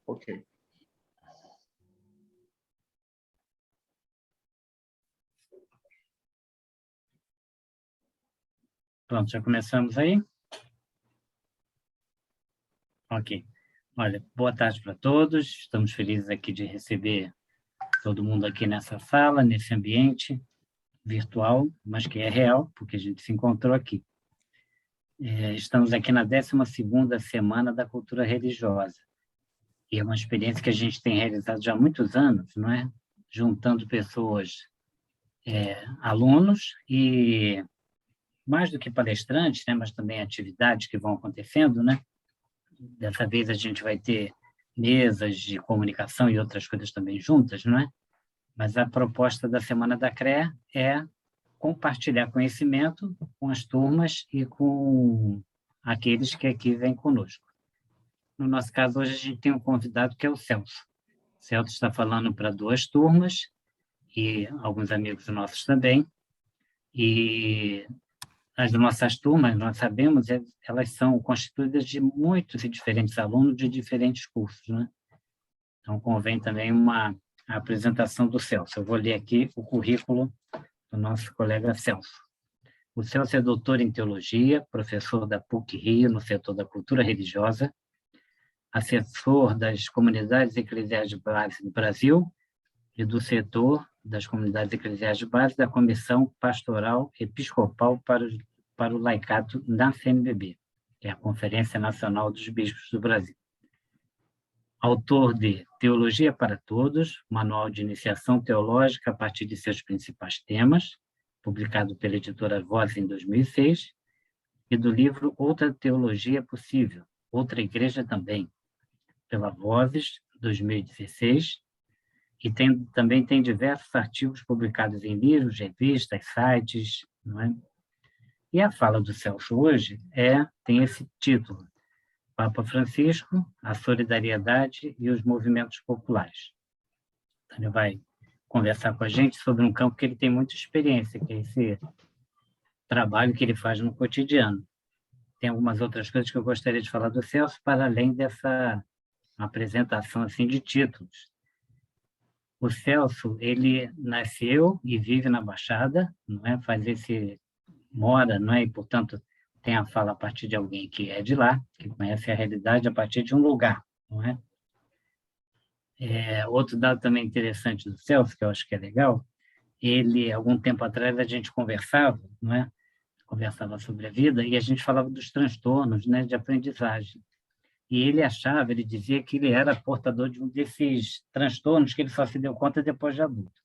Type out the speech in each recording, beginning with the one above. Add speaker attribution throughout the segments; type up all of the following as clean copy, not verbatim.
Speaker 1: Ok.
Speaker 2: Pronto, já começamos aí? Ok. Olha, boa tarde para todos. Estamos felizes aqui de receber todo mundo aqui nessa sala, nesse ambiente virtual, mas que é real, porque a gente se encontrou aqui. Estamos aqui na 12ª Semana da Cultura Religiosa. E é uma experiência que a gente tem realizado já há muitos anos, não é? Juntando pessoas, alunos e, mais do que palestrantes, né, mas também atividades que vão acontecendo, né? Dessa vez a gente vai ter mesas de comunicação e outras coisas também juntas, não é? Mas a proposta da Semana da CREA é compartilhar conhecimento com as turmas e com aqueles que aqui vêm conosco. No nosso caso, hoje a gente tem um convidado que é o Celso. O Celso está falando para 2 turmas e alguns amigos nossos também. E as nossas turmas, nós sabemos, elas são constituídas de muitos e diferentes alunos de diferentes cursos, né? Então, convém também a apresentação do Celso. Eu vou ler aqui o currículo do nosso colega Celso. O Celso é doutor em teologia, professor da PUC-Rio no setor da cultura religiosa, assessor das comunidades eclesiais de base do Brasil e do setor das comunidades eclesiais de base da Comissão Pastoral Episcopal para o Laicato da CNBB, que é a Conferência Nacional dos Bispos do Brasil. Autor de Teologia para Todos, Manual de Iniciação Teológica a partir de seus principais temas, publicado pela editora Voz em 2006, e do livro Outra Teologia Possível, Outra Igreja Também, pela Vozes, 2016, e também tem diversos artigos publicados em livros, revistas, sites, não é? E a fala do Celso hoje tem esse título, Papa Francisco, a solidariedade e os movimentos populares. Então, ele vai conversar com a gente sobre um campo que ele tem muita experiência, que é esse trabalho que ele faz no cotidiano. Tem algumas outras coisas que eu gostaria de falar do Celso, para além dessa apresentação assim, de títulos. O Celso, ele nasceu e vive na Baixada, não é? Mora, não é? E, portanto, tem a fala a partir de alguém que é de lá, que conhece a realidade a partir de um lugar, não é? Outro dado também interessante do Celso, que eu acho que é legal, algum tempo atrás, a gente conversava, não é? Conversava sobre a vida e a gente falava dos transtornos, né, de aprendizagem. E ele dizia que ele era portador de um desses transtornos que ele só se deu conta depois de adulto.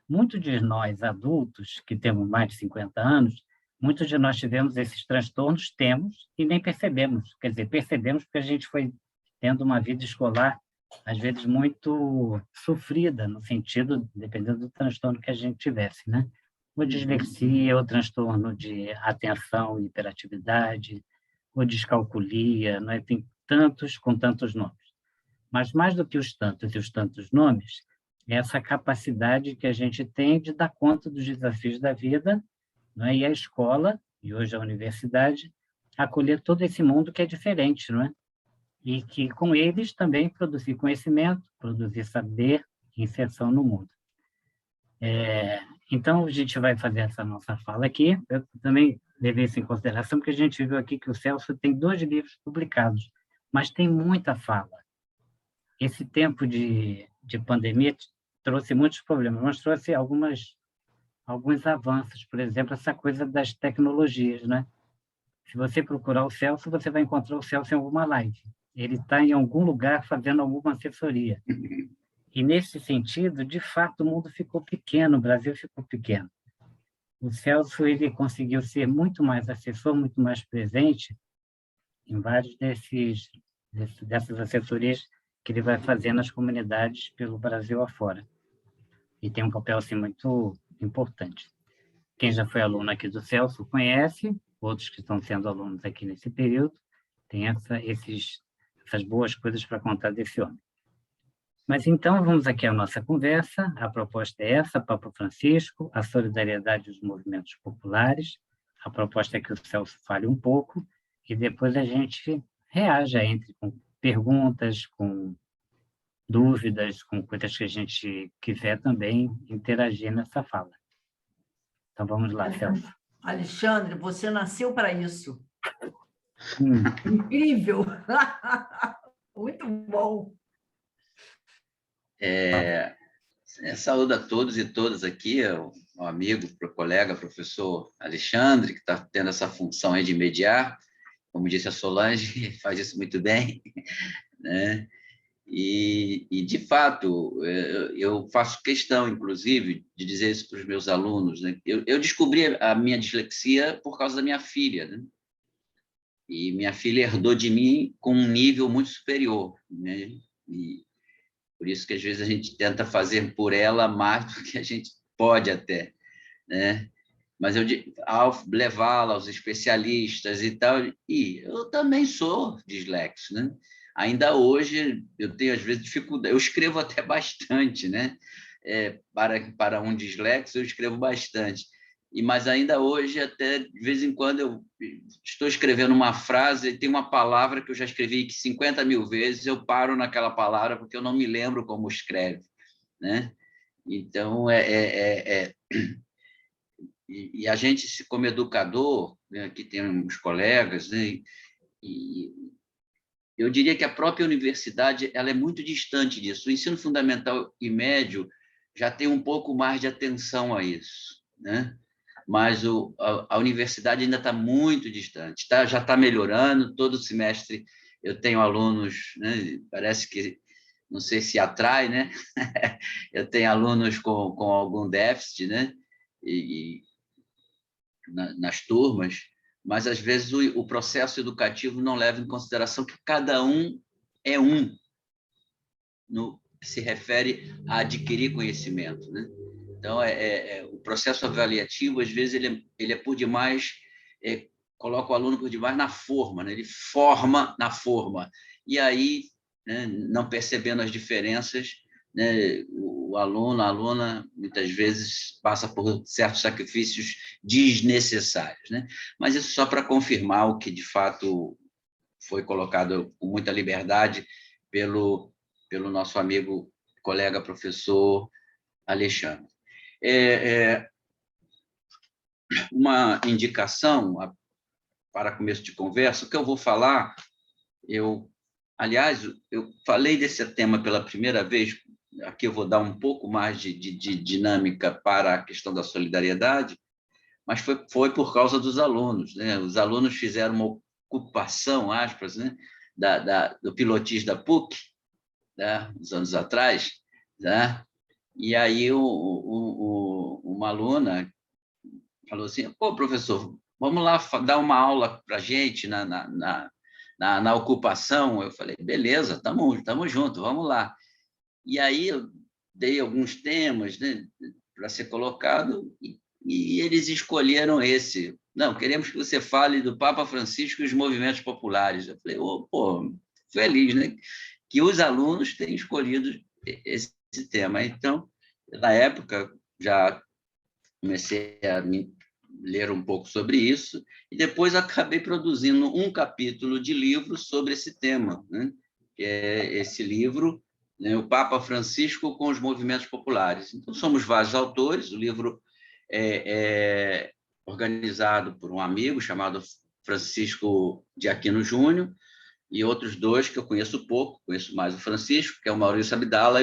Speaker 2: Muitos de nós, adultos, que temos mais de 50 anos, muitos de nós tivemos esses transtornos, e nem percebemos. Quer dizer, percebemos porque a gente foi tendo uma vida escolar, às vezes, muito sofrida, no sentido, dependendo do transtorno que a gente tivesse, né? Ou dislexia, ou transtorno de atenção e hiperatividade, ou descalculia, não é? Tem tantos com tantos nomes. Mas mais do que os tantos e os tantos nomes, é essa capacidade que a gente tem de dar conta dos desafios da vida, não é? E a escola, e hoje a universidade, acolher todo esse mundo que é diferente, não é? E que, com eles, também produzir conhecimento, produzir saber, inserção no mundo. Então, a gente vai fazer essa nossa fala aqui. Eu também levei isso em consideração, porque a gente viu aqui que o Celso tem 2 livros publicados, mas tem muita fala. Esse tempo de pandemia trouxe muitos problemas, mas trouxe alguns avanços, por exemplo, essa coisa das tecnologias, né? Se você procurar o Celso, você vai encontrar o Celso em alguma live. Ele está em algum lugar fazendo alguma assessoria. E, nesse sentido, de fato, o mundo ficou pequeno, o Brasil ficou pequeno. O Celso ele conseguiu ser muito mais assessor, muito mais presente em vários dessas assessorias que ele vai fazer nas comunidades pelo Brasil afora. E tem um papel assim, muito importante. Quem já foi aluno aqui do Celso conhece, outros que estão sendo alunos aqui nesse período, tem essas boas coisas para contar desse homem. Mas então, vamos aqui à nossa conversa. A proposta é essa, Papa Francisco, a solidariedade dos movimentos populares, A proposta é que o Celso fale um pouco e depois a gente reaja entre com perguntas, com dúvidas, com coisas que a gente quiser também interagir nessa fala. Então, vamos lá, Celso.
Speaker 3: Alexandre, você nasceu para isso.
Speaker 2: Hum.
Speaker 3: Incrível! Muito bom.
Speaker 4: Saúdo a todos e todas aqui, o amigo, o colega, professor Alexandre, que está tendo essa função aí de mediar. Como disse a Solange, faz isso muito bem, né? E de fato, eu faço questão, inclusive, de dizer isso para os meus alunos, né? Eu descobri a minha dislexia por causa da minha filha, né? E minha filha herdou de mim com um nível muito superior, né? E por isso que, às vezes, a gente tenta fazer por ela mais do que a gente pode até, né? Mas ao levá-la aos especialistas e tal, e eu também sou dislexo, né? Ainda hoje eu tenho, às vezes, dificuldade. Eu escrevo até bastante, né? Para um dislexo, eu escrevo bastante. Mas ainda hoje, até de vez em quando, eu estou escrevendo uma frase e tem uma palavra que eu já escrevi 50 mil vezes, eu paro naquela palavra porque eu não me lembro como escreve, né? Então, e a gente, como educador, né, aqui tem uns colegas, né, e eu diria que a própria universidade ela é muito distante disso. O ensino fundamental e médio já tem um pouco mais de atenção a isso, né? Mas a universidade ainda está muito distante. Já está melhorando, todo semestre eu tenho alunos, né, parece que, não sei se atrai, né? Eu tenho alunos com algum déficit, né? Nas turmas, mas, às vezes, o processo educativo não leva em consideração que cada um é um, no que se refere a adquirir conhecimento, né? Então, o processo avaliativo, às vezes, ele é por demais, coloca o aluno por demais na forma, né? Ele forma na forma. E aí, né, não percebendo as diferenças, né, o aluno, a aluna, muitas vezes passa por certos sacrifícios desnecessários, né? Mas isso só para confirmar o que, de fato, foi colocado com muita liberdade pelo nosso amigo, colega, professor Alexandre. Uma indicação para começo de conversa, o que eu vou falar, aliás, eu falei desse tema pela primeira vez, aqui eu vou dar um pouco mais de dinâmica para a questão da solidariedade, mas foi por causa dos alunos, né? Os alunos fizeram uma ocupação, aspas, né, do pilotis da PUC, né, uns anos atrás, né? E aí uma aluna falou assim: pô, professor, vamos lá dar uma aula para a gente na ocupação. Eu falei: beleza, estamos juntos, vamos lá. E aí eu dei alguns temas, né, para ser colocado, e eles escolheram esse. Não, queremos que você fale do Papa Francisco e os movimentos populares. Eu falei: pô, feliz, né, que os alunos tenham escolhido esse tema. Então, na época, já comecei a me ler um pouco sobre isso, e depois acabei produzindo um capítulo de livro sobre esse tema, né? Que é esse livro, né, O Papa Francisco com os Movimentos Populares. Então, somos vários autores, o livro é organizado por um amigo chamado Francisco de Aquino Júnior, e outros dois que eu conheço pouco, conheço mais o Francisco, que é o Maurício Abdala,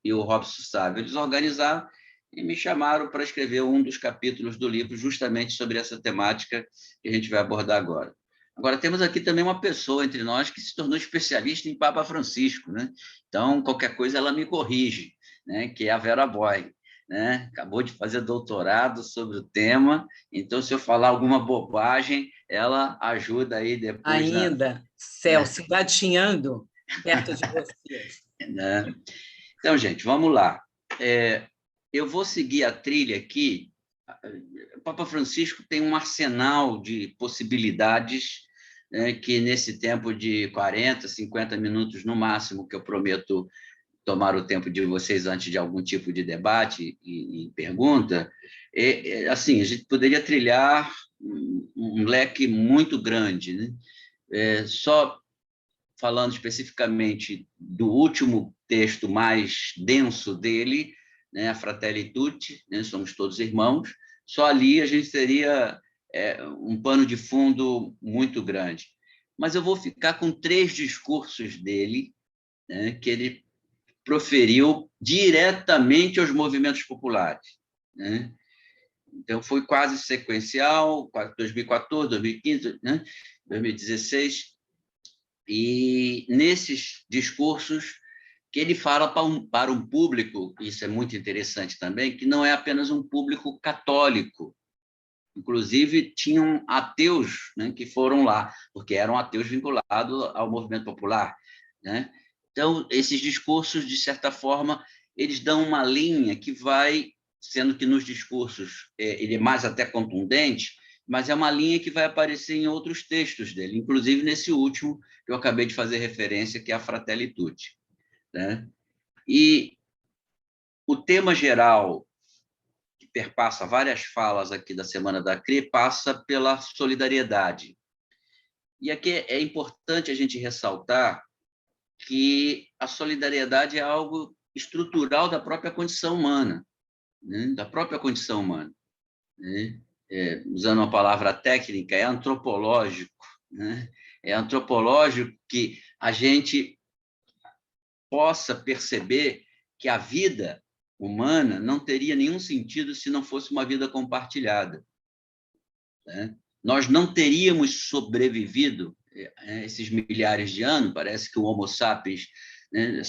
Speaker 4: e o Robson Sávio. Eles organizaram e me chamaram para escrever um dos capítulos do livro justamente sobre essa temática que a gente vai abordar agora. Agora, temos aqui também uma pessoa entre nós que se tornou especialista em Papa Francisco, né? Então, qualquer coisa ela me corrige, né? Que é a Vera Boy, né? Acabou de fazer doutorado sobre o tema, então, se eu falar alguma bobagem, ela ajuda aí depois.
Speaker 3: Ainda, Celso, engatinhando perto de você.
Speaker 4: Né? Então, gente, vamos lá. Eu vou seguir a trilha aqui. O Papa Francisco tem um arsenal de possibilidades, né, que, nesse tempo de 40, 50 minutos no máximo, que eu prometo tomar o tempo de vocês antes de algum tipo de debate e pergunta, assim, a gente poderia trilhar um leque muito grande, né? Só falando especificamente do último texto mais denso dele, né, a Fratelli Tutti, né, somos todos irmãos, só ali a gente teria um pano de fundo muito grande. Mas eu vou ficar com 3 discursos dele, né, que ele proferiu diretamente aos movimentos populares, né? Então, foi quase sequencial, 2014, 2015, né? 2016, e nesses discursos que ele fala para um público, isso é muito interessante também, que não é apenas um público católico. Inclusive, tinham ateus, né, que foram lá, porque eram ateus vinculados ao movimento popular, né? Então, esses discursos, de certa forma, eles dão uma linha que vai, sendo que nos discursos ele é mais até contundente, mas é uma linha que vai aparecer em outros textos dele, inclusive nesse último que eu acabei de fazer referência, que é a Fratelli Tutti, né? E o tema geral que perpassa várias falas aqui da Semana da CRI passa pela solidariedade. E aqui é importante a gente ressaltar que a solidariedade é algo estrutural da própria condição humana, né? Da própria condição humana, né? Usando uma palavra técnica, é antropológico, né? É antropológico que a gente possa perceber que a vida humana não teria nenhum sentido se não fosse uma vida compartilhada, né? Nós não teríamos sobrevivido esses milhares de anos, parece que o Homo sapiens, né,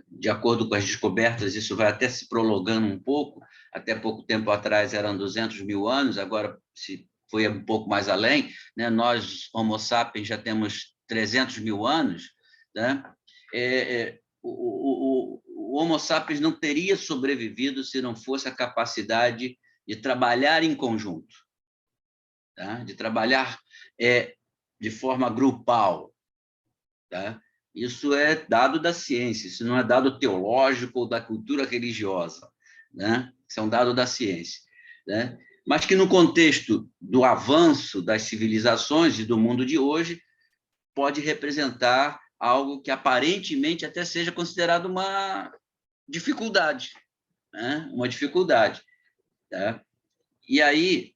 Speaker 4: de acordo com as descobertas, isso vai até se prolongando um pouco, até pouco tempo atrás eram 200 mil anos, agora se foi um pouco mais além, né? Nós, Homo sapiens, já temos 300 mil anos, né? O Homo sapiens não teria sobrevivido se não fosse a capacidade de trabalhar em conjunto, tá? De trabalhar de forma grupal, tá? Isso é dado da ciência, isso não é dado teológico ou da cultura religiosa, né? Isso é um dado da ciência, né? Mas que no contexto do avanço das civilizações e do mundo de hoje pode representar algo que aparentemente até seja considerado uma dificuldade, né? Uma dificuldade, tá? E aí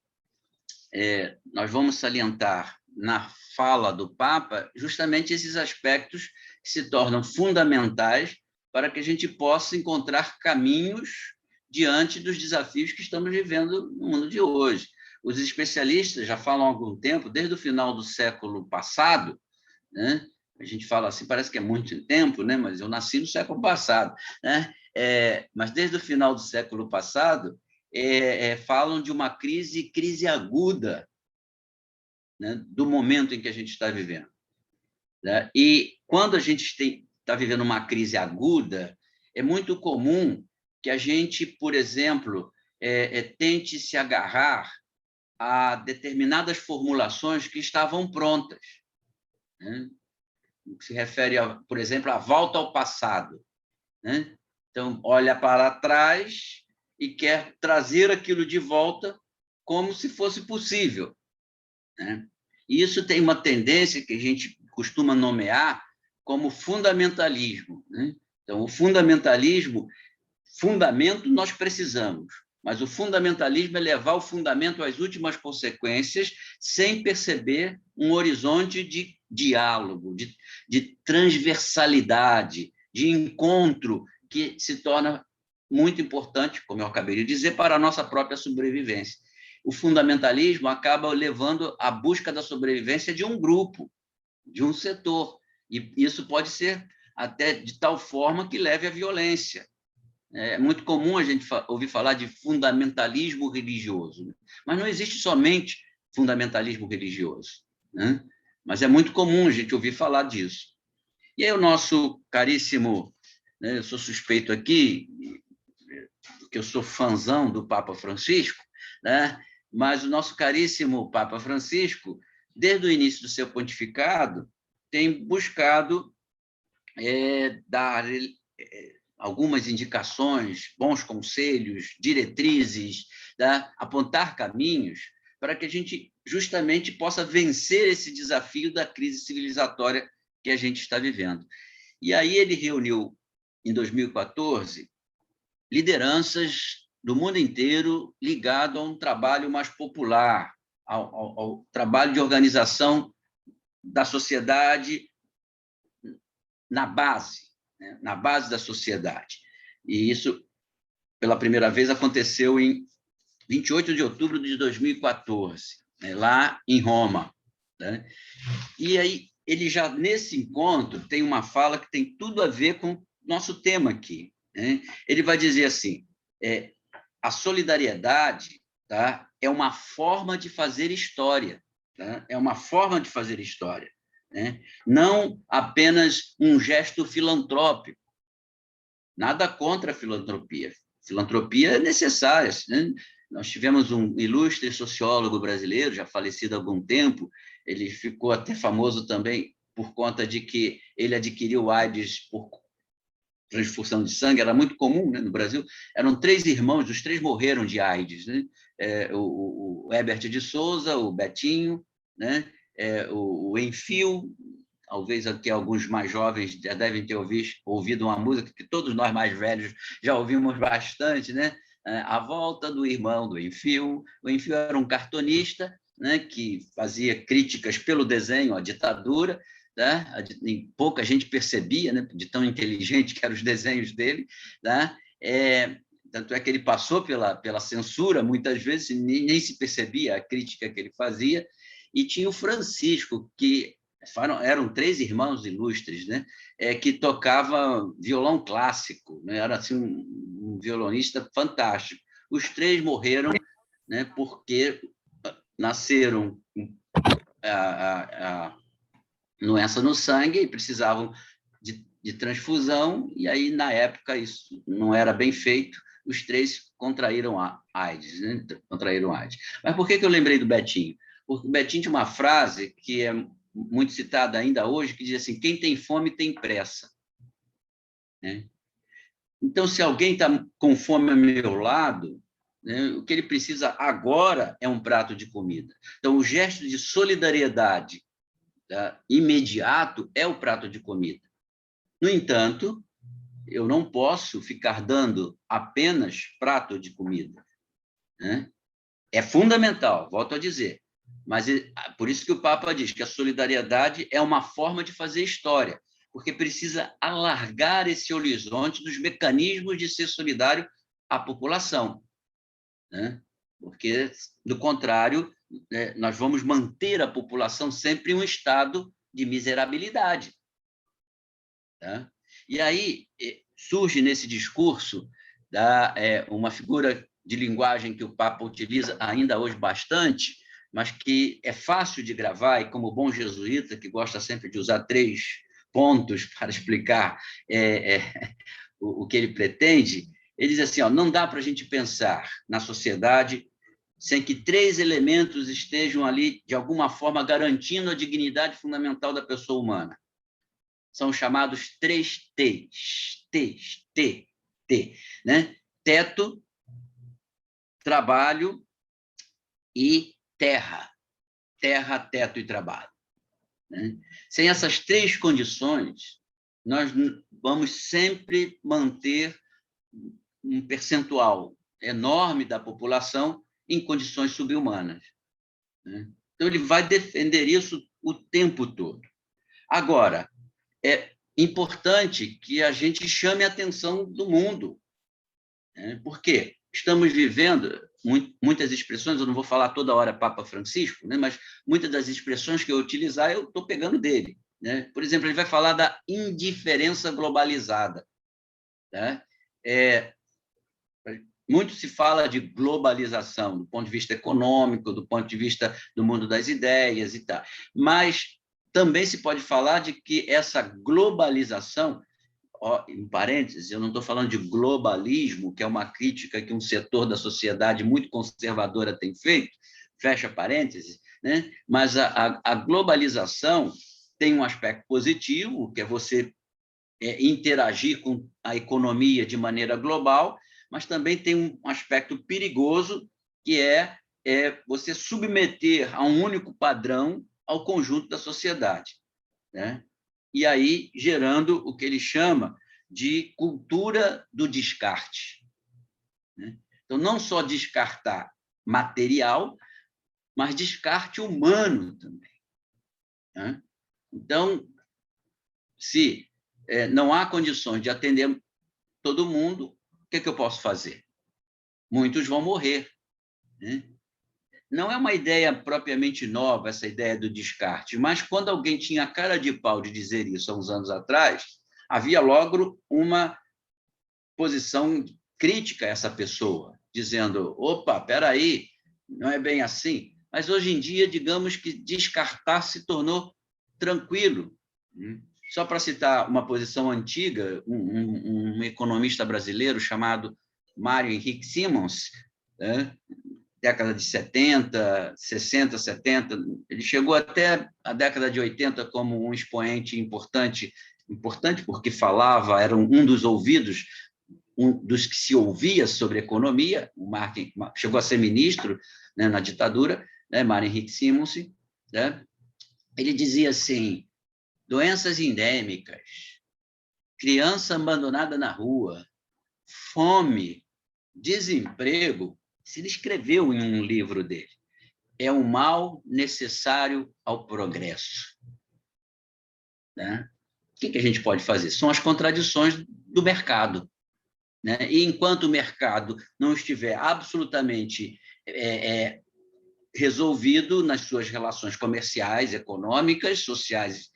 Speaker 4: nós vamos salientar na fala do Papa justamente esses aspectos que se tornam fundamentais para que a gente possa encontrar caminhos diante dos desafios que estamos vivendo no mundo de hoje. Os especialistas já falam há algum tempo, desde o final do século passado, né? A gente fala assim, parece que é muito tempo, né? Mas eu nasci no século passado, né? Mas desde o final do século passado, falam de uma crise aguda, né, do momento em que a gente está vivendo, né? E quando a gente está vivendo uma crise aguda, é muito comum que a gente, por exemplo, tente se agarrar a determinadas formulações que estavam prontas, né? O que se refere, por exemplo, à volta ao passado, né? Então, olha para trás e quer trazer aquilo de volta como se fosse possível, né? E isso tem uma tendência que a gente costuma nomear como fundamentalismo, né? Então, o fundamentalismo, fundamento nós precisamos, mas o fundamentalismo é levar o fundamento às últimas consequências sem perceber um horizonte de diálogo, de transversalidade, de encontro que se torna muito importante, como eu acabei de dizer, para a nossa própria sobrevivência. O fundamentalismo acaba levando à busca da sobrevivência de um grupo, de um setor, e isso pode ser até de tal forma que leve à violência. É muito comum a gente ouvir falar de fundamentalismo religioso, né? Mas não existe somente fundamentalismo religioso, né? Mas é muito comum a gente ouvir falar disso. E aí o nosso caríssimo, né, eu sou suspeito aqui, porque eu sou fãzão do Papa Francisco, né? Mas o nosso caríssimo Papa Francisco, desde o início do seu pontificado, tem buscado dar algumas indicações, bons conselhos, diretrizes, tá? Apontar caminhos para que a gente justamente possa vencer esse desafio da crise civilizatória que a gente está vivendo. E aí ele reuniu, em 2014, lideranças do mundo inteiro ligado a um trabalho mais popular, ao trabalho de organização da sociedade na base, né? Na base da sociedade. E isso, pela primeira vez, aconteceu em 28 de outubro de 2014, né? Lá em Roma, né? E aí, ele já, nesse encontro, tem uma fala que tem tudo a ver com o nosso tema aqui, né? Ele vai dizer assim, a solidariedade, tá, é uma forma de fazer história, tá? É uma forma de fazer história, né? Não apenas um gesto filantrópico. Nada contra a filantropia. Filantropia é necessária, né? Nós tivemos um ilustre sociólogo brasileiro, já falecido há algum tempo, ele ficou até famoso também por conta de que ele adquiriu AIDS por transfusão de sangue, era muito comum, né, no Brasil. Eram 3 irmãos, os 3 morreram de AIDS, né? O Herbert de Souza, o Betinho, né? O Enfio, talvez aqui alguns mais jovens já devem ter ouvido uma música que todos nós mais velhos já ouvimos bastante, né? A Volta do Irmão do Enfio. O Enfio era um cartunista, né, que fazia críticas pelo desenho à ditadura, né? Pouca gente percebia, né, de tão inteligente que eram os desenhos dele, né? Tanto é que ele passou pela censura, muitas vezes, nem se percebia a crítica que ele fazia. E tinha o Francisco, que eram 3 irmãos ilustres, né? Que tocava violão clássico, né? Era assim, um violonista fantástico. Os 3 morreram, né, porque nasceram a doença no sangue e precisavam de transfusão, e aí, na época, isso não era bem feito, os 3 contraíram a AIDS, né? Contraíram AIDS. Mas por que eu lembrei do Betinho? Porque o Betinho tinha uma frase que é muito citada ainda hoje, que diz assim, quem tem fome tem pressa, né? Então, se alguém está com fome ao meu lado, né, o que ele precisa agora é um prato de comida. Então, o gesto de solidariedade, tá, imediato é o prato de comida. No entanto, eu não posso ficar dando apenas prato de comida, né? É fundamental, volto a dizer, mas por isso que o Papa diz que a solidariedade é uma forma de fazer história, porque precisa alargar esse horizonte dos mecanismos de ser solidário à população, né? Porque, do contrário, né, nós vamos manter a população sempre em um estado de miserabilidade, tá? E aí surge nesse discurso uma figura de linguagem que o Papa utiliza ainda hoje bastante, mas que é fácil de gravar, e como bom jesuíta, que gosta sempre de usar 3 pontos para explicar o que ele pretende, ele diz assim, não dá para a gente pensar na sociedade sem que 3 elementos estejam ali, de alguma forma, garantindo a dignidade fundamental da pessoa humana. São chamados 3 T's. T, né? Teto, trabalho e terra. Terra, teto e trabalho, né? Sem essas 3 condições, nós vamos sempre manter um percentual enorme da população em condições subhumanas, né? Então, ele vai defender isso o tempo todo. Agora, é importante que a gente chame a atenção do mundo, né? Por quê? Estamos vivendo muitas expressões, eu não vou falar toda hora Papa Francisco, né? Mas muitas das expressões que eu utilizar, eu estou pegando dele, né? Por exemplo, ele vai falar da indiferença globalizada, né? Muito se fala de globalização, do ponto de vista econômico, do ponto de vista do mundo das ideias e tal. Mas também se pode falar de que essa globalização, em parênteses, eu não estou falando de globalismo, que é uma crítica que um setor da sociedade muito conservadora tem feito, fecha parênteses, né? Mas a globalização tem um aspecto positivo, que é você interagir com a economia de maneira global, mas também tem um aspecto perigoso, que é é você submeter a um único padrão ao conjunto da sociedade, né? E aí gerando o que ele chama de cultura do descarte, né? Então, não só descartar material, mas descarte humano também, né? Então, se não há condições de atender todo mundo, o que eu posso fazer? Muitos vão morrer, né? Não é uma ideia propriamente nova, essa ideia do descarte, mas quando alguém tinha a cara de pau de dizer isso há uns anos atrás, havia logo uma posição crítica a essa pessoa, dizendo, opa, espera aí, não é bem assim. Mas, hoje em dia, digamos que descartar se tornou tranquilo. Só para citar uma posição antiga, um economista brasileiro chamado Mário Henrique Simons, né? Década de 70, 60, 70, ele chegou até a década de 80 como um expoente importante porque falava, era um dos ouvidos, um dos que se ouvia sobre economia. O Martin chegou a ser ministro, né, na ditadura, né, Mário Henrique Simons, né? Ele dizia assim, doenças endêmicas, criança abandonada na rua, fome, desemprego. Ele escreveu em um livro dele, é um mal necessário ao progresso, né? O que a gente pode fazer? São as contradições do mercado, né? E enquanto o mercado não estiver absolutamente resolvido nas suas relações comerciais, econômicas, sociais,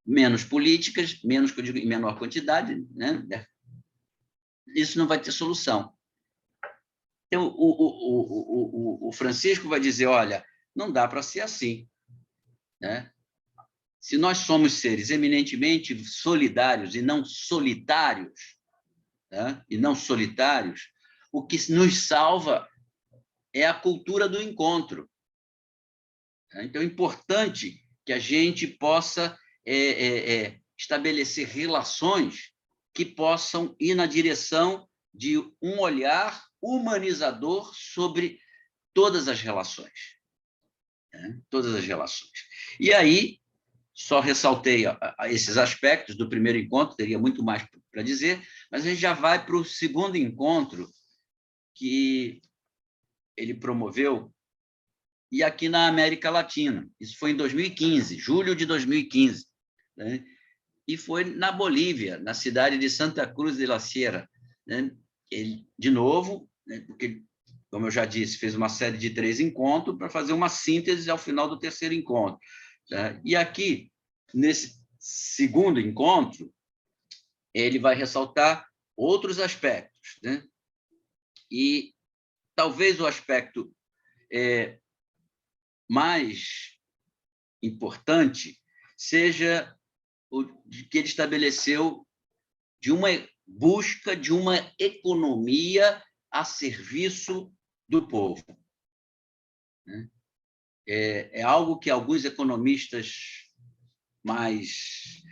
Speaker 4: menos políticas, menos que eu digo, em menor quantidade, né? Isso não vai ter solução. Então, o Francisco vai dizer, olha, não dá para ser assim, né? Se nós somos seres eminentemente solidários e não solitários, né? O que nos salva é a cultura do encontro. Então, é importante que a gente possa estabelecer relações que possam ir na direção de um olhar humanizador sobre todas as relações, né? Todas as relações. E aí, só ressaltei esses aspectos do primeiro encontro, teria muito mais para dizer, mas a gente já vai para o segundo encontro que ele promoveu, e aqui na América Latina. Isso foi em 2015, julho de 2015, né? E foi na Bolívia, na cidade de Santa Cruz de la Sierra, né? Ele, de novo, né, porque, como eu já disse, fez uma série de 3 encontros para fazer uma síntese ao final do terceiro encontro, né? E aqui, nesse segundo encontro, ele vai ressaltar outros aspectos, né? E talvez o aspecto mais importante seja o que ele estabeleceu de uma busca de uma economia a serviço do povo. É algo que alguns economistas mais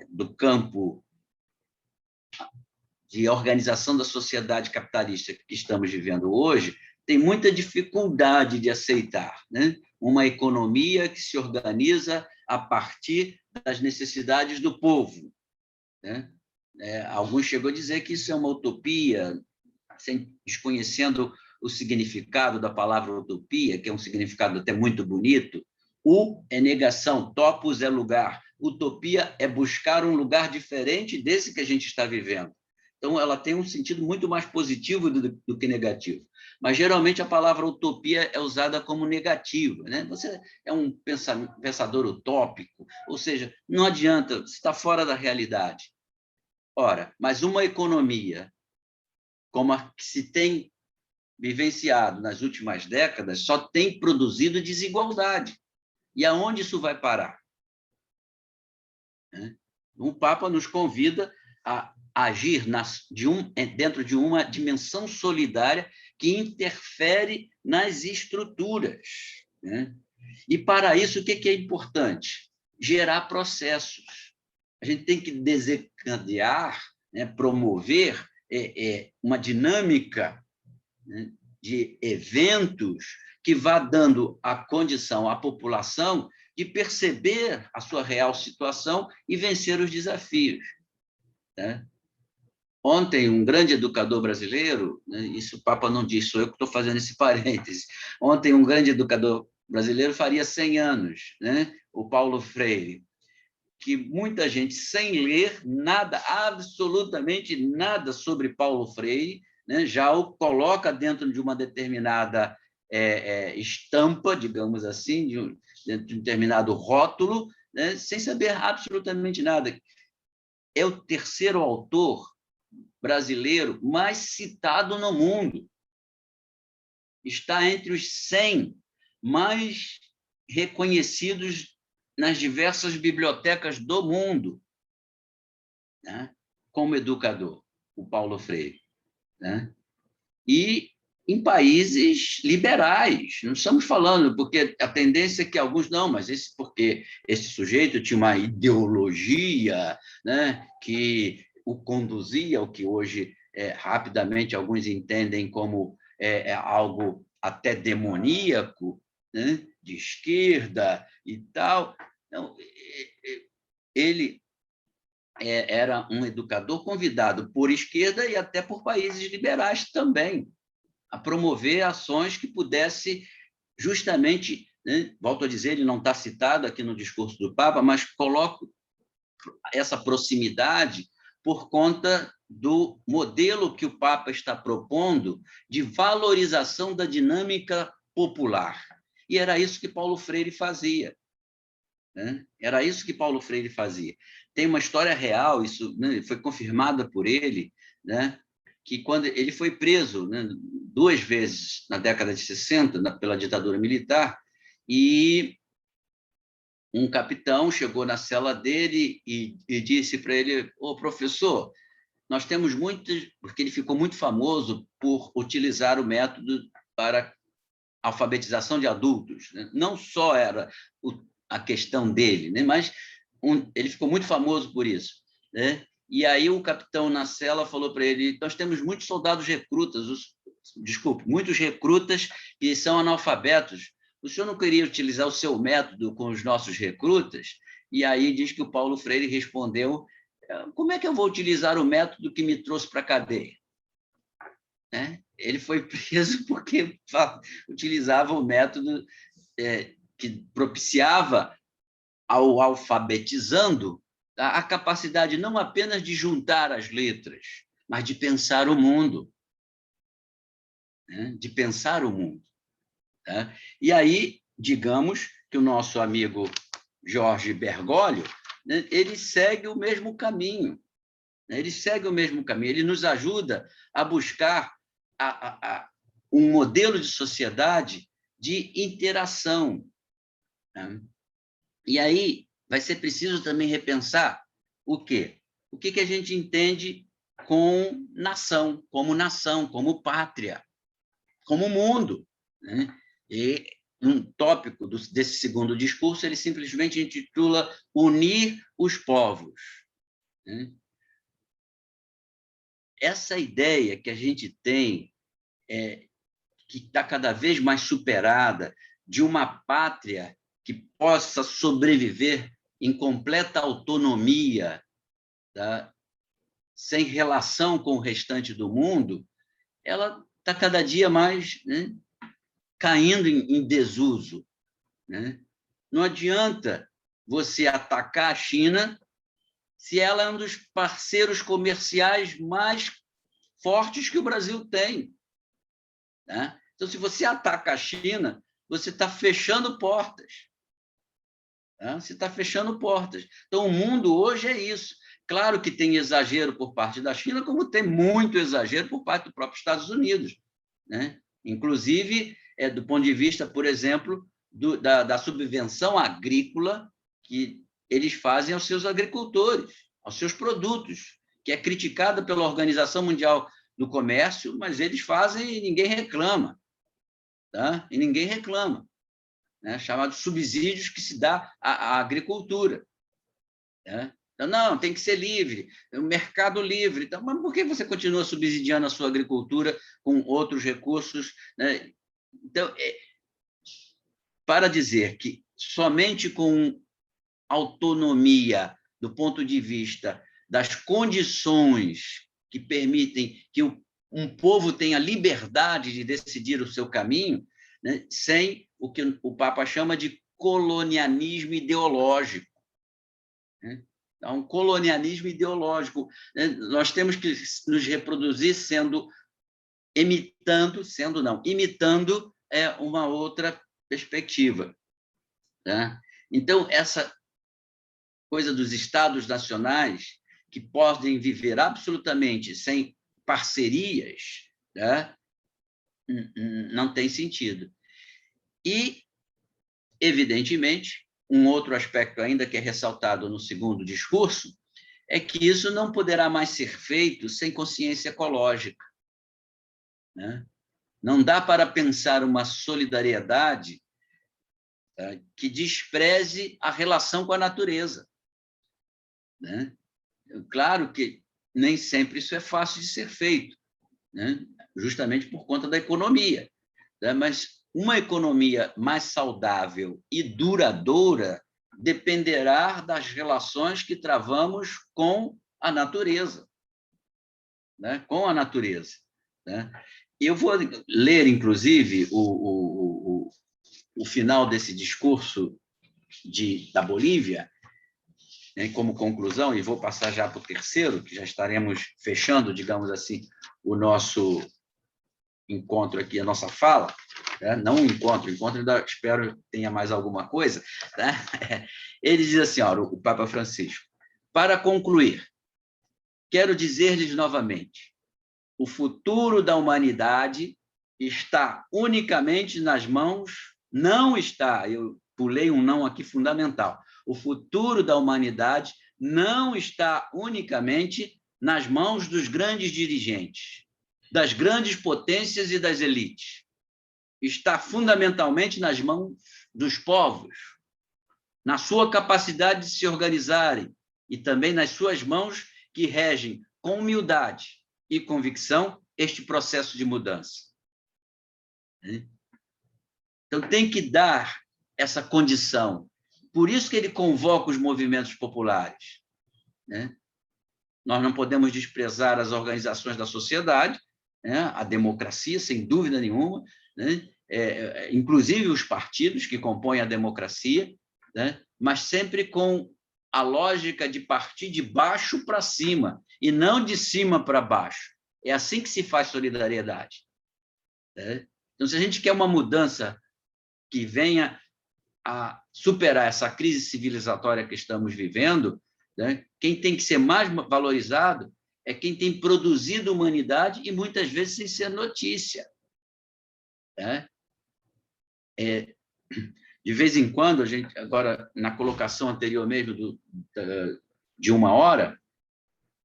Speaker 4: do campo de organização da sociedade capitalista que estamos vivendo hoje tem muita dificuldade de aceitar, né? Uma economia que se organiza a partir das necessidades do povo, né? Alguns chegam a dizer que isso é uma utopia, desconhecendo o significado da palavra utopia, que é um significado até muito bonito. U é negação, topos é lugar. Utopia é buscar um lugar diferente desse que a gente está vivendo. Então, ela tem um sentido muito mais positivo do que negativo. Mas, geralmente, a palavra utopia é usada como negativa, né? Você é um pensador utópico, ou seja, não adianta, você está fora da realidade. Ora, mas uma economia como a que se tem vivenciado nas últimas décadas só tem produzido desigualdade. E aonde isso vai parar? O Papa nos convida a agir dentro de uma dimensão solidária que interfere nas estruturas, né? E, para isso, o que é importante? Gerar processos. A gente tem que desencadear, né, promover uma dinâmica, né, de eventos que vá dando a condição à população de perceber a sua real situação e vencer os desafios, né? Ontem, um grande educador brasileiro, né, isso o Papa não disse, sou eu que estou fazendo esse parêntese, ontem um grande educador brasileiro faria 100 anos, né, o Paulo Freire, que muita gente, sem ler nada, absolutamente nada sobre Paulo Freire, né, já o coloca dentro de uma determinada estampa, digamos assim, dentro de um determinado rótulo, né, sem saber absolutamente nada. É o terceiro autor brasileiro mais citado no mundo. Está entre os 100 mais reconhecidos nas diversas bibliotecas do mundo, né? Como educador, o Paulo Freire, né? E em países liberais, não estamos falando, porque a tendência é que alguns não, mas porque esse sujeito tinha uma ideologia, né, que o conduzia, o que hoje, rapidamente, alguns entendem como algo até demoníaco, né, de esquerda e tal. Então, ele era um educador convidado por esquerda e até por países liberais também, a promover ações que pudesse justamente, né, volto a dizer, ele não está citado aqui no discurso do Papa, mas coloco essa proximidade por conta do modelo que o Papa está propondo de valorização da dinâmica popular. E era isso que Paulo Freire fazia, né? Era isso que Paulo Freire fazia. Tem uma história real, isso, né, foi confirmada por ele, né, que quando ele foi preso, né, 2 vezes na década de 60, pela ditadura militar, e um capitão chegou na cela dele e disse para ele: "Ô, professor, nós temos muitos..." Porque ele ficou muito famoso por utilizar o método para alfabetização de adultos, né? Não só era a questão dele, né? Mas ele ficou muito famoso por isso, né? E aí o capitão na cela falou para ele: "Nós temos muitos soldados recrutas, muitos recrutas que são analfabetos. O senhor não queria utilizar o seu método com os nossos recrutas?" E aí diz que o Paulo Freire respondeu: "Como é que eu vou utilizar o método que me trouxe para a cadeia?" Né? Ele foi preso porque utilizava o método que propiciava ao alfabetizando a capacidade não apenas de juntar as letras, mas de pensar o mundo, né? De pensar o mundo, tá? E aí, digamos que o nosso amigo Jorge Bergoglio, né, ele segue o mesmo caminho, né? Ele segue o mesmo caminho, ele nos ajuda a buscar um modelo de sociedade de interação, né? E aí vai ser preciso também repensar o quê? O que a gente entende com nação, como pátria, como mundo, né? E um tópico desse segundo discurso, ele simplesmente intitula Unir os Povos, né? Essa ideia que a gente tem, que está cada vez mais superada, de uma pátria que possa sobreviver em completa autonomia, tá? Sem relação com o restante do mundo, ela está cada dia mais, né, caindo em desuso, né? Não adianta você atacar a China se ela é um dos parceiros comerciais mais fortes que o Brasil tem, né? Então, se você ataca a China, você está fechando portas, né? Você está fechando portas. Então, o mundo hoje é isso. Claro que tem exagero por parte da China, como tem muito exagero por parte do próprio Estados Unidos, né? Inclusive, do ponto de vista, por exemplo, da subvenção agrícola que eles fazem aos seus agricultores, aos seus produtos, que é criticada pela Organização Mundial do Comércio, mas eles fazem e ninguém reclama, tá? E ninguém reclama, né? Chamados subsídios que se dá à agricultura, né? Então, não, tem que ser livre, o mercado livre. Então, mas por que você continua subsidiando a sua agricultura com outros recursos, né? Então, para dizer que somente com autonomia do ponto de vista das condições que permitem que um povo tenha liberdade de decidir o seu caminho, né, sem o que o Papa chama de colonialismo ideológico. Né? Então, colonialismo ideológico. Né? Nós temos que nos reproduzir imitando uma outra perspectiva. Né? Então, essa coisa dos estados nacionais, que podem viver absolutamente sem parcerias, né? Não tem sentido. E, evidentemente, um outro aspecto ainda que é ressaltado no segundo discurso é que isso não poderá mais ser feito sem consciência ecológica. Né? Não dá para pensar uma solidariedade, tá, que despreze a relação com a natureza. Né? Claro que nem sempre isso é fácil de ser feito, né? Justamente por conta da economia. Né? Mas uma economia mais saudável e duradoura dependerá das relações que travamos com a natureza. Né? Com a natureza. Né? Eu vou ler, inclusive, o final desse discurso da Bolívia, né, como conclusão, e vou passar já para o terceiro, que já estaremos fechando, digamos assim, o nosso encontro aqui, a nossa fala, né? Não um encontro, ainda espero que tenha mais alguma coisa. Né? Ele diz assim, ó, o Papa Francisco: para concluir, quero dizer-lhes novamente, o futuro da humanidade está unicamente nas mãos, não está, eu pulei um não aqui fundamental, o futuro da humanidade não está unicamente nas mãos dos grandes dirigentes, das grandes potências e das elites. Está fundamentalmente nas mãos dos povos, na sua capacidade de se organizarem e também nas suas mãos que regem com humildade e convicção este processo de mudança. Então, tem que dar essa condição. Por isso que ele convoca os movimentos populares. Né? Nós não podemos desprezar as organizações da sociedade, né? A democracia, sem dúvida nenhuma, né? Inclusive os partidos que compõem a democracia, né? Mas sempre com a lógica de partir de baixo para cima, e não de cima para baixo. É assim que se faz solidariedade. Né? Então, se a gente quer uma mudança que venha a superar essa crise civilizatória que estamos vivendo, né, quem tem que ser mais valorizado é quem tem produzido humanidade e muitas vezes sem ser notícia. Né? De vez em quando, a gente, agora, na colocação anterior mesmo de 1 hora,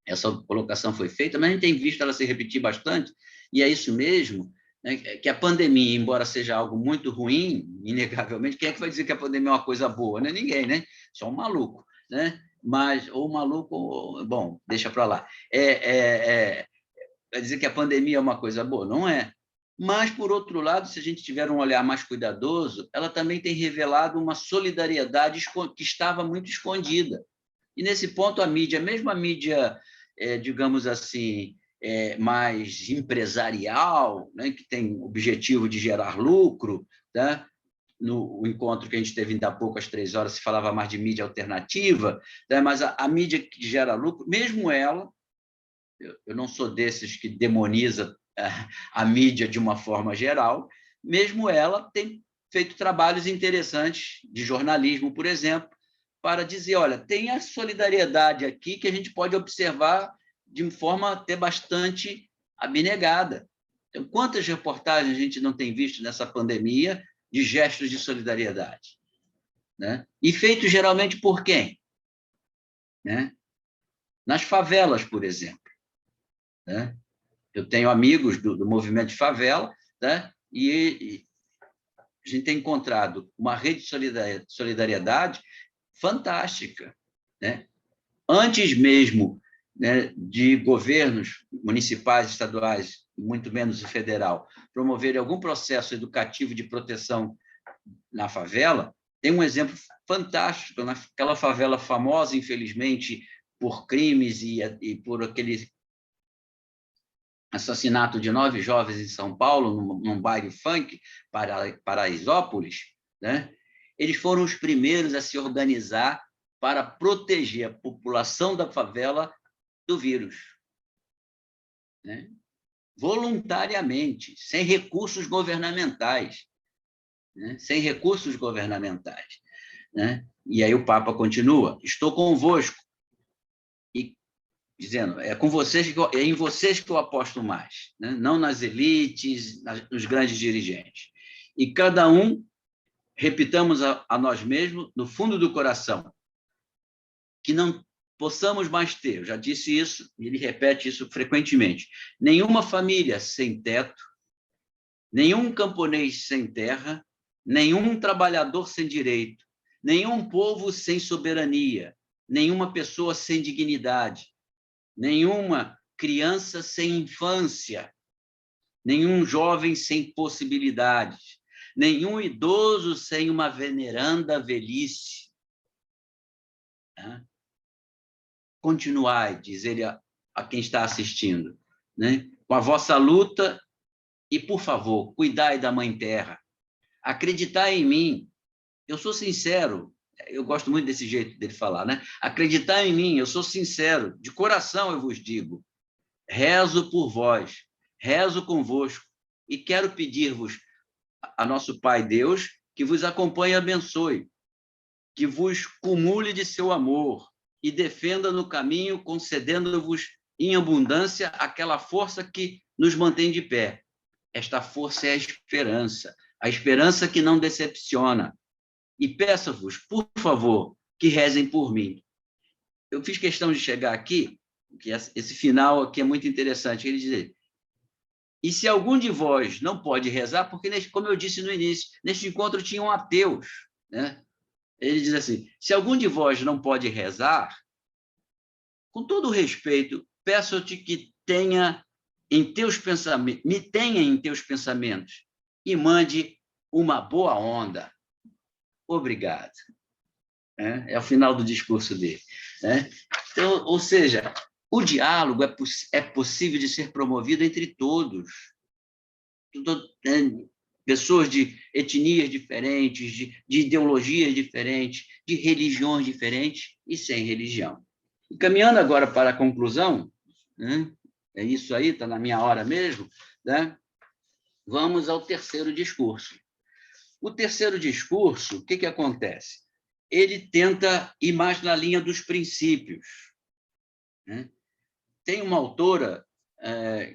Speaker 4: essa colocação foi feita, mas a gente tem visto ela se repetir bastante, e é isso mesmo, né, que a pandemia, embora seja algo muito ruim, inegavelmente, quem é que vai dizer que a pandemia é uma coisa boa? Não é ninguém, né? Só um maluco, né? Mas, ou maluco, bom, deixa para lá. Vai dizer que a pandemia é uma coisa boa? Não é. Mas, por outro lado, se a gente tiver um olhar mais cuidadoso, ela também tem revelado uma solidariedade que estava muito escondida. E, nesse ponto, a mídia, mesmo a mídia, digamos assim, mais empresarial, né, que tem o objetivo de gerar lucro, tá? No encontro que a gente teve ainda há pouco, às 3 horas, se falava mais de mídia alternativa, tá? Mas a mídia que gera lucro, mesmo ela, eu não sou desses que demoniza a mídia de uma forma geral, mesmo ela tem feito trabalhos interessantes de jornalismo, por exemplo, para dizer, olha, tem a solidariedade aqui que a gente pode observar de forma até bastante abnegada. Então, quantas reportagens a gente não tem visto nessa pandemia de gestos de solidariedade? Né? E feitos geralmente por quem? Né? Nas favelas, por exemplo. Né? Eu tenho amigos do movimento de favela, né? E a gente tem encontrado uma rede de solidariedade fantástica. Né? Antes mesmo, né, de governos municipais, estaduais, muito menos o federal, promoverem algum processo educativo de proteção na favela, tem um exemplo fantástico, naquela favela famosa, infelizmente, por crimes e por aquele assassinato de 9 jovens em São Paulo, num baile funk, Paraisópolis, né? Eles foram os primeiros a se organizar para proteger a população da favela do vírus, né? Voluntariamente, sem recursos governamentais, né? Sem recursos governamentais, né? E aí o Papa continua: estou convosco, e dizendo, é em vocês que eu aposto mais, né? Não nas elites, nos grandes dirigentes. E cada um, repitamos a nós mesmos, no fundo do coração, que não possamos mais ter, eu já disse isso, e ele repete isso frequentemente, nenhuma família sem teto, nenhum camponês sem terra, nenhum trabalhador sem direito, nenhum povo sem soberania, nenhuma pessoa sem dignidade, nenhuma criança sem infância, nenhum jovem sem possibilidades, nenhum idoso sem uma veneranda velhice. Continuai, diz ele a quem está assistindo, né? Com a vossa luta e, por favor, cuidai da Mãe Terra. Acreditai em mim. Eu sou sincero. Eu gosto muito desse jeito dele falar, né? Acreditai em mim, eu sou sincero. De coração eu vos digo. Rezo por vós, rezo convosco e quero pedir-vos a nosso Pai Deus que vos acompanhe e abençoe, que vos cumule de seu amor e defenda no caminho, concedendo-vos em abundância aquela força que nos mantém de pé. Esta força é a esperança que não decepciona. E peço-vos, por favor, que rezem por mim. Eu fiz questão de chegar aqui, que esse final aqui é muito interessante, ele diz: e se algum de vós não pode rezar, porque, como eu disse no início, neste encontro tinham ateus, né? Ele diz assim: se algum de vós não pode rezar, com todo respeito, peço-te que tenha em teus pensamentos, me tenha em teus pensamentos e mande uma boa onda. Obrigado. É o final do discurso dele, né? Então, ou seja, o diálogo é possível de ser promovido entre todos. Pessoas de etnias diferentes, de ideologias diferentes, de religiões diferentes e sem religião. E caminhando agora para a conclusão, né? É isso aí, está na minha hora mesmo, né? Vamos ao terceiro discurso. O terceiro discurso, o que acontece? Ele tenta ir mais na linha dos princípios, né? Tem uma autora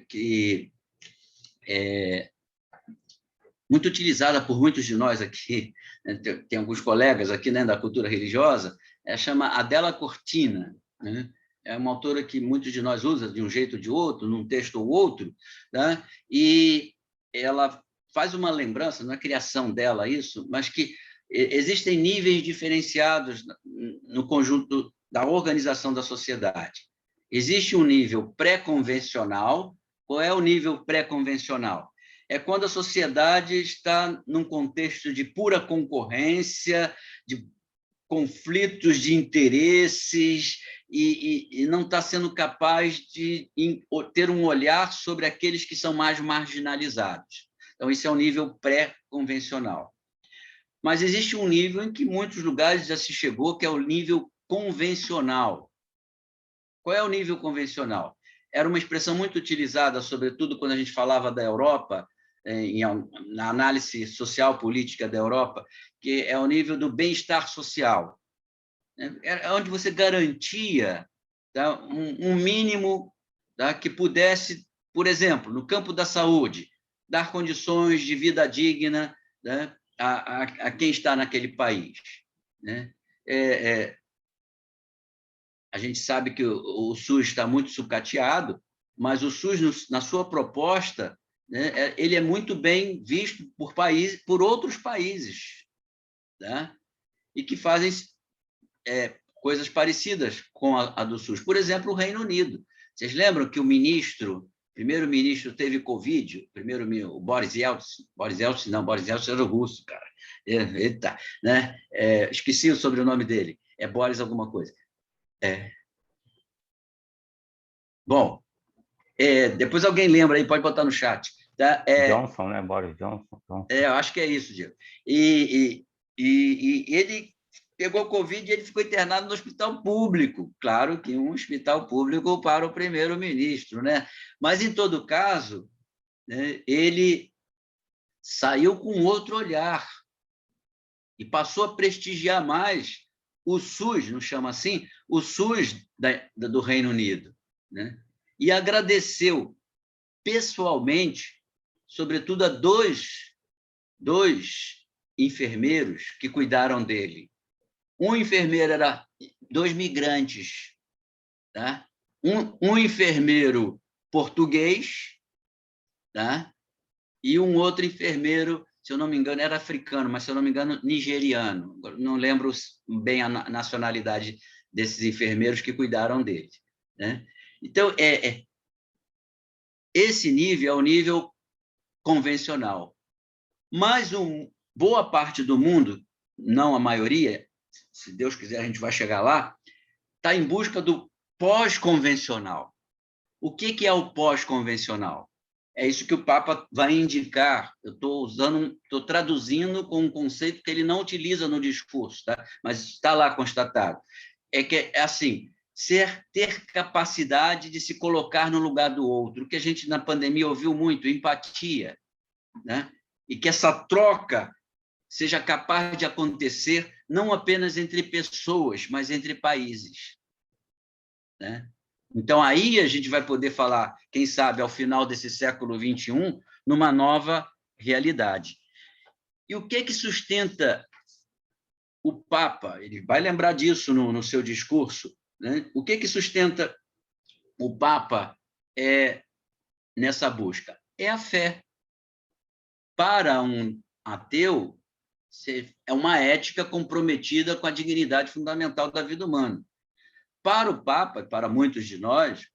Speaker 4: que é muito utilizada por muitos de nós aqui, né? Tem alguns colegas aqui, né, da cultura religiosa, chama Adela Cortina, né? É uma autora que muitos de nós usam de um jeito ou de outro, num texto ou outro, né? E ela faz uma lembrança, não é criação dela isso, mas que existem níveis diferenciados no conjunto da organização da sociedade. Existe um nível pré-convencional. Qual é o nível pré-convencional? É quando a sociedade está num contexto de pura concorrência, de conflitos de interesses e não está sendo capaz de ter um olhar sobre aqueles que são mais marginalizados. Então, esse é o nível pré-convencional. Mas existe um nível em que, em muitos lugares, já se chegou, que é o nível convencional. Qual é o nível convencional? Era uma expressão muito utilizada, sobretudo quando a gente falava da Europa, na análise social política da Europa, que é o nível do bem-estar social. É onde você garantia, tá, um mínimo, tá, que pudesse, por exemplo, no campo da saúde, dar condições de vida digna, né, a quem está naquele país, né? A gente sabe que o SUS está muito sucateado, mas o SUS, na sua proposta, né, ele é muito bem visto por outros países, né? E que fazem coisas parecidas com a do SUS. Por exemplo, o Reino Unido. Vocês lembram que o primeiro-ministro teve Covid, o Boris Yeltsin era o russo, cara. Eita, né? Esqueci o sobrenome dele. É Boris alguma coisa. Bom, depois alguém lembra aí, pode botar no chat. Tá?
Speaker 5: Johnson, né? Boris Johnson.
Speaker 4: Eu acho que é isso, Diego. E ele pegou Covid e ele ficou internado no hospital público. Claro que um hospital público para o primeiro-ministro, né? Mas, em todo caso, né, ele saiu com outro olhar e passou a prestigiar mais o SUS, não chama assim, o SUS do Reino Unido, né? E agradeceu pessoalmente, sobretudo a dois enfermeiros que cuidaram dele. Um enfermeiro era 2 migrantes, tá? Um enfermeiro português, tá? E um outro enfermeiro, se eu não me engano, era africano, mas se eu não me engano, nigeriano. Não lembro bem a nacionalidade desses enfermeiros que cuidaram dele, né? Então, esse nível é o nível convencional. Mas boa parte do mundo, não a maioria, se Deus quiser a gente vai chegar lá, está em busca do pós-convencional. O que é o pós-convencional? É isso que o Papa vai indicar. Eu estou traduzindo com um conceito que ele não utiliza no discurso, tá? Mas está lá constatado. É assim, ter capacidade de se colocar no lugar do outro, o que a gente na pandemia ouviu muito, empatia, né? E que essa troca seja capaz de acontecer não apenas entre pessoas, mas entre países, né? Então, aí a gente vai poder falar, quem sabe, ao final desse século XXI, numa nova realidade. E o que sustenta o Papa? Ele vai lembrar disso no seu discurso, né? O que sustenta o Papa nessa busca? É a fé. Para um ateu, é uma ética comprometida com a dignidade fundamental da vida humana. Para o Papa, para muitos de nós,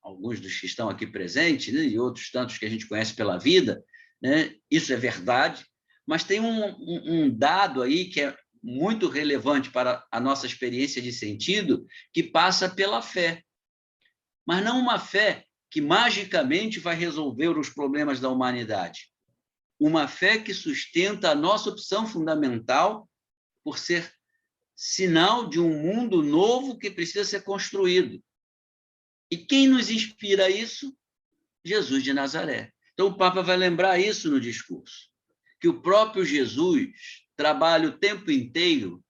Speaker 4: alguns dos que estão aqui presentes, né, e outros tantos que a gente conhece pela vida, né, isso é verdade, mas tem um dado aí que é muito relevante para a nossa experiência de sentido, que passa pela fé. Mas não uma fé que magicamente vai resolver os problemas da humanidade. Uma fé que sustenta a nossa opção fundamental por ser sinal de um mundo novo que precisa ser construído. E quem nos inspira a isso? Jesus de Nazaré. Então, o Papa vai lembrar isso no discurso, que o próprio Jesus trabalha o tempo inteiro,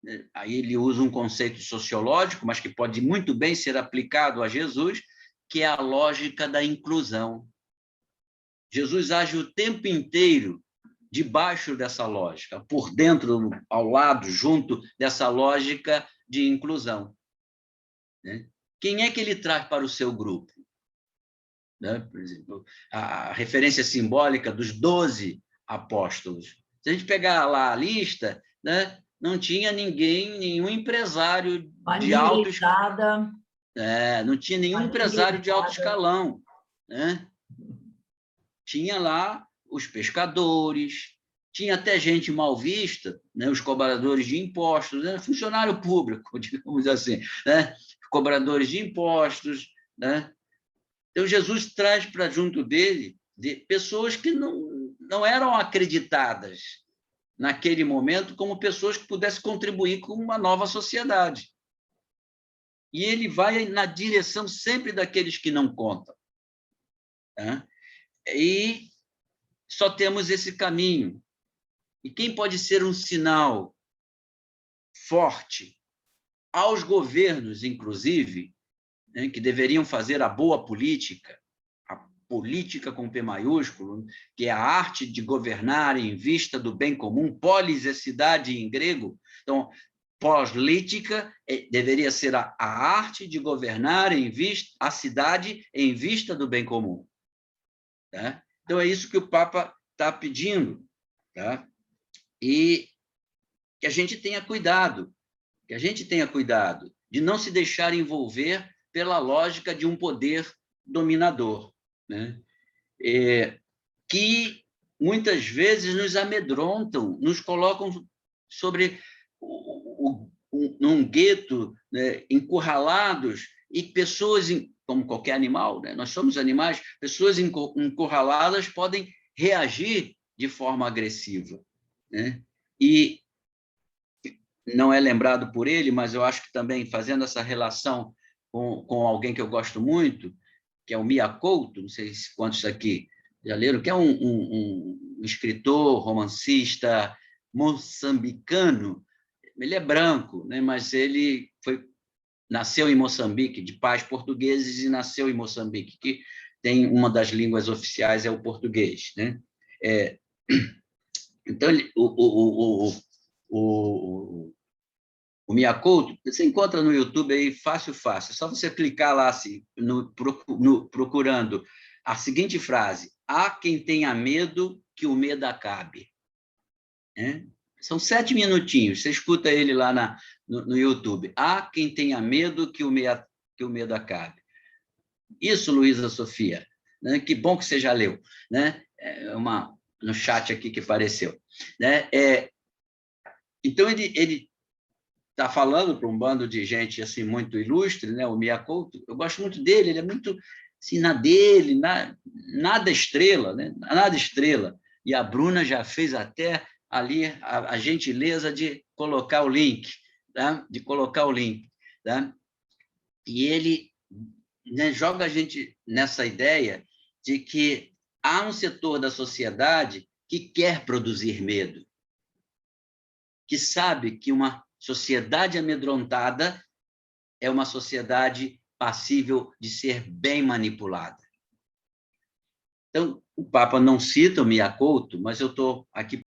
Speaker 4: né? Aí ele usa um conceito sociológico, mas que pode muito bem ser aplicado a Jesus, que é a lógica da inclusão. Jesus age o tempo inteiro debaixo dessa lógica, por dentro, ao lado, junto dessa lógica de inclusão, né? Quem é que ele traz para o seu grupo? Né? Por exemplo, a referência simbólica dos 12 apóstolos. Se a gente pegar lá a lista, né, não tinha nenhum empresário de alto escalão. Não tinha nenhum empresário de alto escalão, né? Tinha lá os pescadores, tinha até gente mal vista, né? Os cobradores de impostos, né? Funcionário público, digamos assim, né? Cobradores de impostos, né? Então, Jesus traz para junto dele pessoas que não eram acreditadas naquele momento como pessoas que pudessem contribuir com uma nova sociedade. E ele vai na direção sempre daqueles que não contam, né? E só temos esse caminho. E quem pode ser um sinal forte aos governos, inclusive, né, que deveriam fazer a boa política, a política com P maiúsculo, que é a arte de governar em vista do bem comum, polis é cidade em grego. Então, política deveria ser a arte de governar a cidade em vista do bem comum, tá? Então, é isso que o Papa está pedindo, tá? E que a gente tenha cuidado, de não se deixar envolver pela lógica de um poder dominador, né? Que muitas vezes nos amedrontam, nos colocam sobre num gueto, né, encurralados, e pessoas, como qualquer animal, né, nós somos animais, pessoas encurraladas podem reagir de forma agressiva, né? E não é lembrado por ele, mas eu acho que também, fazendo essa relação com alguém que eu gosto muito, que é o Mia Couto, não sei quantos aqui já leram, que é um escritor, romancista moçambicano. Ele é branco, né? Mas ele nasceu em Moçambique, de pais portugueses, e nasceu em Moçambique, que tem uma das línguas oficiais, é o português, né? Então, o Mia Couto, você encontra no YouTube aí fácil, fácil. É só você clicar lá, assim, procurando a seguinte frase: há quem tenha medo que o medo acabe. São 7 minutinhos, você escuta ele lá no YouTube. Há quem tenha medo que o medo acabe. Isso, Luísa Sofia, né? Que bom que você já leu, né? No chat aqui que apareceu, né? Então, ele está falando para um bando de gente assim, muito ilustre, né? O Mia Couto, eu gosto muito dele, ele é muito assim, na dele, nada estrela, né? Nada estrela. E a Bruna já fez até ali a gentileza de colocar o link, tá? Tá? E ele, né, joga a gente nessa ideia de que há um setor da sociedade que quer produzir medo, que sabe que uma sociedade amedrontada é uma sociedade passível de ser bem manipulada. Então, o Papa não cita o Mia Couto, mas eu estou aqui